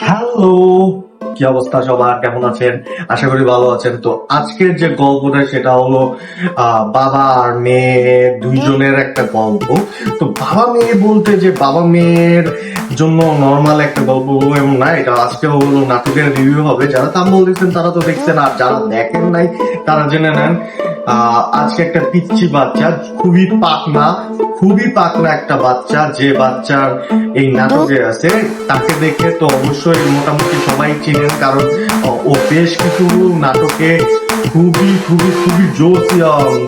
Hello, কি অবস্থা সবার? কেমন আছেন? আশা করি ভালো আছেন। তো আজকের যে গল্পটা সেটা হলো বাবা আর মেয়ে দুইজনের একটা গল্প। তো বাবা মেয়ে বলতে যে বাবা মেয়ের জন্য নর্মাল একটা গল্প এবং না, এটা আজকে হলো নাটকের রিভিউ হবে। যারা থাম্বনেল দেখছেন তারা তো দেখছেন, আর যারা দেখেন নাই তারা জেনে নেন। আজকে একটা পিচ্চি বাচ্চা, খুবই পাকনা একটা বাচ্চা, যে বাচ্চার এই নাটকে আছে তাকে দেখে তো অবশ্যই মোটামুটি সবাই চিনেন, কারণ ও বেশ কিছু নাটকে খুবই জোস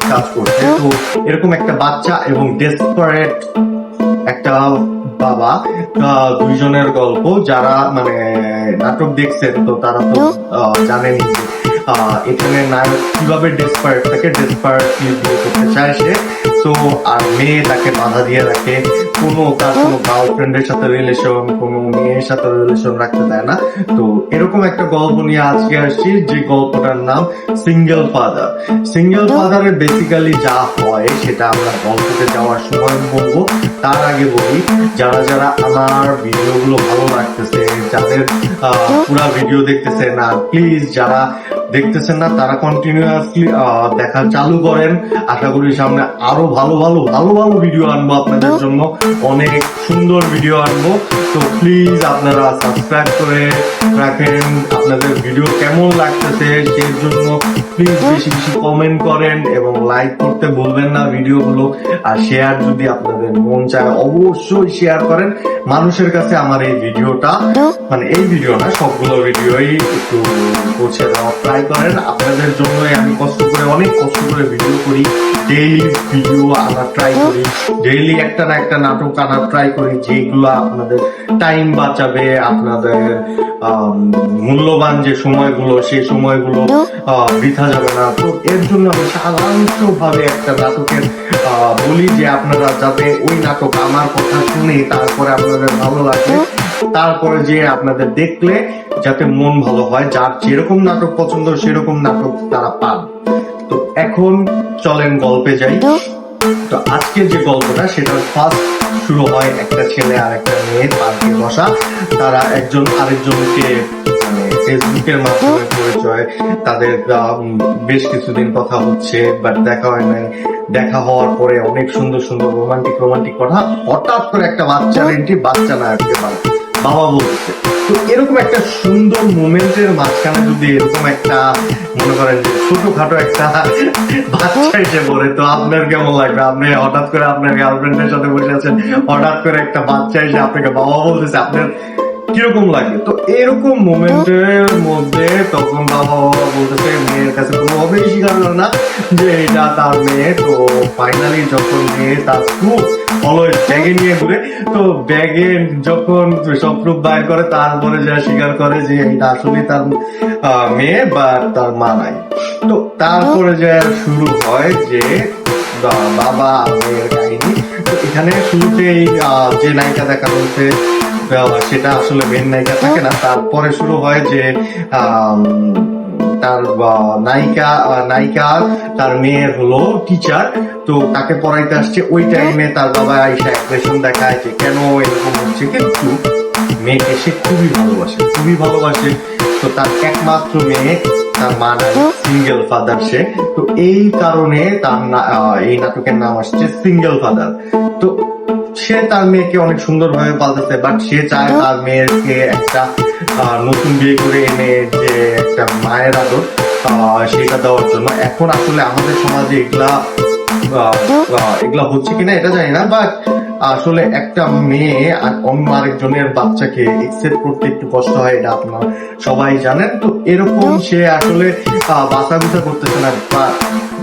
কাজ করছে। তো এরকম একটা বাচ্চা এবং ডেসপারেট একটা বাবা, দুইজনের গল্প। যারা মানে নাটক দেখছেন তো তারা তো জানেনই যে এখানে নায়ক কিভাবে ডেসপারেটলি বিয়ে করতে চায় সে। তো আর মেয়ে তাকে বাধা দিয়ে রাখে, তার কোনো গার্লফ্রেন্ডের সাথে রিলেশন, কোনো মেয়ের সাথে রিলেশন রাখতে দেয় না। তো এরকম একটা গল্প নিয়ে আজকে আসছি, যে গল্পটার নাম সিঙ্গেল ফাদারের বেসিক্যালি যা হয় সেটা আমরা গল্পতে যাওয়ার সময় বলবো। তার আগে বলি, যারা যারা আমার ভিডিওগুলো ভালো লাগতেছে, যাদের পুরা ভিডিও দেখতেছেন, আর প্লিজ যারা দেখতেছেন না তারা কন্টিনিউয়াসলি দেখা চালু করেন। আশা করি সামনে আরো ভালো ভিডিও আনবো আপনাদের জন্য, অনেক সুন্দর ভিডিও আনবো। তো প্লিজ আপনারা সাবস্ক্রাইব করে রাখেন। আপনাদের ভিডিও কেমন লাগতেছে সেই জন্য প্লিজ বেশি কমেন্ট করেন এবং লাইক করতে ভুলবেন না ভিডিওগুলো। আর শেয়ার যদি আপনাদের মন চায় অবশ্যই শেয়ার করেন মানুষের কাছে আমার এই ভিডিওটা, মানে এই ভিডিও না, সবগুলো ভিডিওই একটু পৌঁছে দেওয়া ট্রাই করেন। আপনাদের জন্যই আমি অনেক কষ্ট করে ভিডিও করি, ডেইলি ভিডিও আনার ট্রাই করি, ডেইলি একটা না একটা নাটক আনার ট্রাই করি, যেগুলো আপনাদের টাইম বাঁচাবে, আপনাদের মূল্যবান যে সময়গুলো সেই সময়গুলো বৃথা যাবে না। তো এর জন্য আমি সাধারণত ভাবে একটা নাটকের বলি যে আপনারা যাতে ওই নাটক আমার কথা শুনে তারপরে আপনাদের ভালো লাগে, তারপরে যে আপনাদের দেখলে যাতে মন ভালো হয়, যার যেরকম নাটক পছন্দ সেরকম নাটক তারা পান। তো এখন চলেন গল্পে যাই। তো আজকে যে গল্পটা সেটা ফার্স্ট শুরু হয় একটা ছেলে আর একটা মেয়ে পার্কে বসা। তারা একজন আরেকজনকে মানে ফেসবুকের মাধ্যমে পরিচয়, তাদের বেশ কিছুদিন কথা হচ্ছে, বাট দেখা হয় নাই। দেখা হওয়ার পরে অনেক সুন্দর রোমান্টিক কথা, হঠাৎ করে একটা বাচ্চা নায়ককে বাবা বলছে। তো এরকম একটা সুন্দর মোমেন্টের মাঝখানে যদি এরকম একটা মনে করেন যে ছোটখাটো একটা বাচ্চা এসে পড়ে, তো আপনার কেমন লাগবে? আপনি হঠাৎ করে আপনার গার্লফ্রেন্ডের সাথে বসে আছেন, হঠাৎ করে একটা বাচ্চা এসে আপনাকে বাবা বলতেছে, আপনার কিরকম লাগে? তো এরকম মোমেন্টের মধ্যে তখন বাবা বলতেছে, মেয়ের কাছে কোনোভাবেই স্বীকার করে না যে এটা তার মেয়ে। তো ফাইনালি যখন মেয়ে তার প্রুফ অলওয়েজ ব্যাগে নিয়ে ঘুরে, তো ব্যাগে যখন সব প্রুফ বাইর করে তারপরে যা স্বীকার করে যে এটা আসলে তার মেয়ে বা তার মা নাই। তো তারপরে যা শুরু হয় যে বাবা আর মেয়ের কাহিনী। তো এখানে শুরুতেই যে নায়িকা দেখানো হচ্ছে সেটা আসলে মেন নায়িকা থাকে না। তারপরে শুরু হয় যে তার নায়িকা তার মেয়ের হলো টিচার, তো তাকে পড়াইতে আসছে। ওই টাইমে তার বাবা আইসা অ্যাগ্রেশন দেখায় যে কেন এরকম হচ্ছে, কিন্তু মেয়েকে সে খুবই ভালোবাসে। তো তার একমাত্র মেয়ে, তার মা নাই, সিঙ্গেল ফাদার সে। তো এই কারণে তার এই নাটকের নাম আসছে সিঙ্গেল ফাদার। তো সে তার মেয়েকে অনেক সুন্দর ভাবে পালতেছে, বাট সে চায় তার মেয়েকে একটা নতুন বিয়ে করে এনে যে একটা মায়ের আদর সেটা দেওয়ার জন্য। এখন আসলে আমাদের সমাজে এগুলা হচ্ছে কিনা এটা জানি না, বাট আসলে একটা মেয়ে আর অন্য আরেকজনের বাচ্চাকে একসেপ্ট করতে একটু কষ্ট হয়, এটা আপনারা সবাই জানেন। তো এরকম সে আসলে বাঁচাগুচা করতেছে না,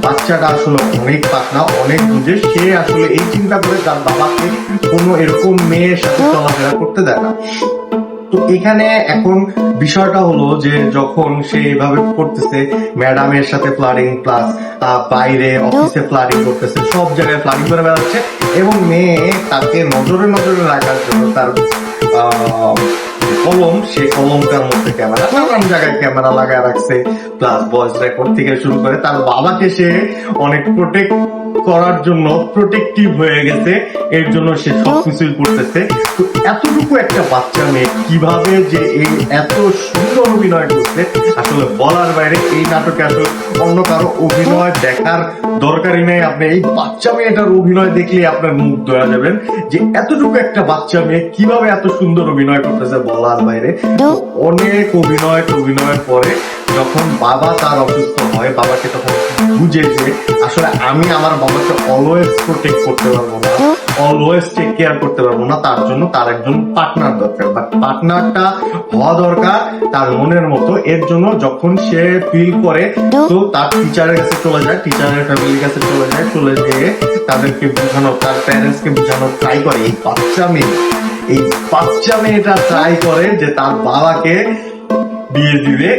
বাচ্চাটা আসলে অনেক পাকনা, অনেক বুঝে। সে আসলে এই চিন্তা করে তার বাবাকে কোনো এরকম মেয়ের সাথে চলাফেরা করতে দেয় না। তো এখানে এখন বিষয়টা হলো যে যখন সে এইভাবে করতেছে, ম্যাডামের সাথে ফ্লার্টিং, প্লাস বাইরে অফিসে ফ্লার্টিং করতেছে, সব জায়গায় ফ্লার্টিং করে বেড়াচ্ছে, এবং মেয়ে তাকে নজরে রাখার জন্য তার সেই কলমটার মধ্যে ক্যামেরা, নানান জায়গায় ক্যামেরা লাগায় রাখছে, প্লাস ভয়েস রেকর্ড থেকে শুরু করে তার বাবাকে সে অনেক প্রোটেক্ট করার জন্য প্রোটেক্টিভ হয়ে গেছে, এর জন্য সে সবকিছুই করতেছে। তো এতটুকু একটা বাচ্চা মেয়ে কিভাবে যে এই এত সুন্দর অভিনয় করছে আসলে বলার বাইরে। এই নাটকে আসলে অন্য কারো অভিনয় দেখার দরকারই নেই, আপনি এই বাচ্চা মেয়েটার অভিনয় দেখলে আপনার মুগ্ধ হয়ে যাবেন যে এতটুকু একটা বাচ্চা মেয়ে কিভাবে এত সুন্দর অভিনয় করতেছে বলার বাইরে। তো অনেক অভিনয়ের পরে যখন বাবা তার অসুস্থ হয়, বাবাকে তখন বুঝে যে আসলে আমি আমার বাবাকে অলওয়েজ প্রোটেক্ট করতে পারবো না, অলওয়েজ টেক কেয়ার করতে পারবো না, তার জন্য তার একজন পার্টনার দরকার, বাট পার্টনারটা হওয়া দরকার তার মনের মতো। এর জন্য যখন সে ফিল করে তো তার টিচারের কাছে চলে যায়, টিচারের ফ্যামিলির কাছে চলে যেয়ে তাদেরকে বোঝানো, তার প্যারেন্টস কে বোঝানো ট্রাই করে। এই বাচ্চা মেয়েটা ট্রাই করে যে তার বাবাকে বিয়ে দিবে।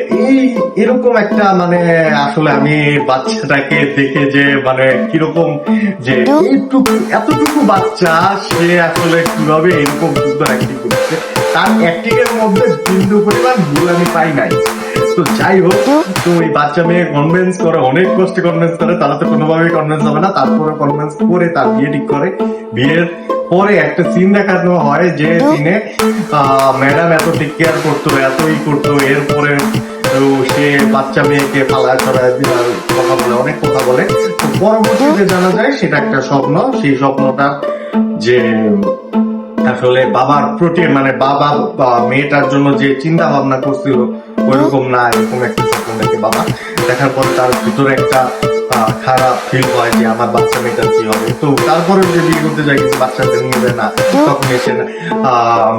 এরকম একটা মানে আসলে আমি বাচ্চাটাকে দেখে যে মানে কিরকম যে এতটুকু বাচ্চা সে আসলে কিভাবে এরকম সুন্দর অ্যাক্টিং করছে, তার অ্যাক্টিং এর মধ্যে বিন্দু পরিমাণ ভুল আমি পাই নাই। তো যাই হোক, তো এই বাচ্চা মেয়ে কনভিন্স করে, অনেক কষ্টে কনভিন্স করে, তারা তো কোনোভাবেই কনভিন্স হবে না, তারপরে কনভিন্স করে তার বিয়ে ঠিক করে। বিয়ের পরে একটা সিন দেখানো হয় যে সিনে ম্যাডাম এত টেক কেয়ার করতো, এতই করতো, এরপরে সে বাচ্চা মেয়েকে পালায় ছড়ায় কথা বলে, অনেক কথা বলে। তো পরবর্তীতে জানা যায় সেটা একটা স্বপ্ন, সেই স্বপ্নটা যে আসলে বাবার প্রতি মানে বাবা মেয়েটার জন্য যে চিন্তা ভাবনা করছিল ওইরকম না, এরকম একটা স্বপ্ন দেখে বাবা। দেখার পরে তার ভিতরে একটা খারাপ ফিল হয় যে আমার বাচ্চা মেয়েটার কি হবে। তো তারপরে যে বিয়ে করতে যায় কিন্তু বাচ্চাদের নিয়ে যায় না, তখন এসে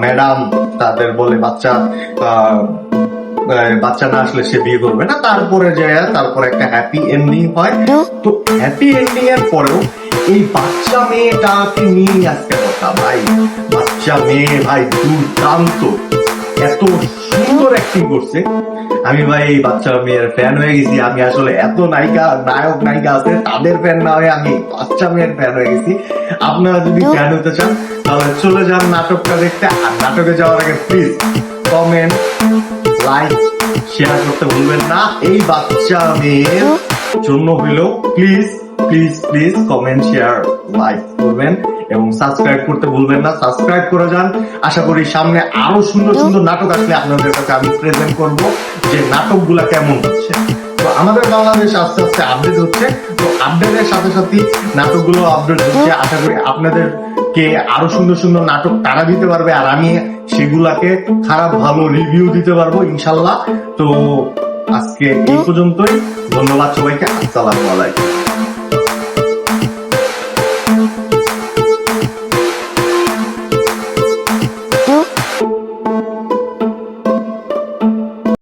ম্যাডাম তাদের বলে বাচ্চা না আসলে সে বিয়ে করবে না। তারপরে একটা হ্যাপি এন্ডিং হয়। তো হ্যাপি এন্ডিং এর পরেও এই বাচ্চা মেয়েটাকে নিয়ে আজকে কথা ভাই, বাচ্চা মেয়ে ভাই দুর্দান্ত, এত সুন্দর অ্যাক্টিং করছে। আমি ভাই এই বাচ্চা মেয়ের ফ্যান হয়ে গেছি। আমি আসলে এত নায়ক নায়িকা আছে তাদের ফ্যান না হয়ে আমি বাচ্চা মেয়ের ফ্যান হয়ে গেছি। আপনারা যদি ফ্যান হতে চান তাহলে চলে যান নাটকটা দেখতে। আর নাটকে যাওয়ার আগে প্লিজ কমেন্ট, লাইক, শেয়ার করতে ভুলবেন না। এই বাচ্চা মেয়ের জন্য হইলেও please please please comment, share, like করবেন এবং সাবস্ক্রাইব করতে ভুলবেন না। সাবস্ক্রাইব করে যান। আশা করি সামনে আরো সুন্দর সুন্দর নাটক আসলে আপনাদের কাছে আমি প্রেজেন্ট করব যে নাটকগুলা কেমন হচ্ছে। তো আমাদের বাংলাদেশ আস্তে আস্তে আপডেট হচ্ছে, তো আপডেটের সাথে সাথে নাটকগুলো আপডেট হচ্ছে। আশা করি আপনাদেরকে আরো সুন্দর সুন্দর নাটক তারা দিতে পারবে, আর আমি সেগুলাকে খারাপ ভালো রিভিউ দিতে পারবো ইনশাল্লাহ। তো আজকে এই পর্যন্তই, ধন্যবাদ সবাইকে, আসসালামু আলাইকুম।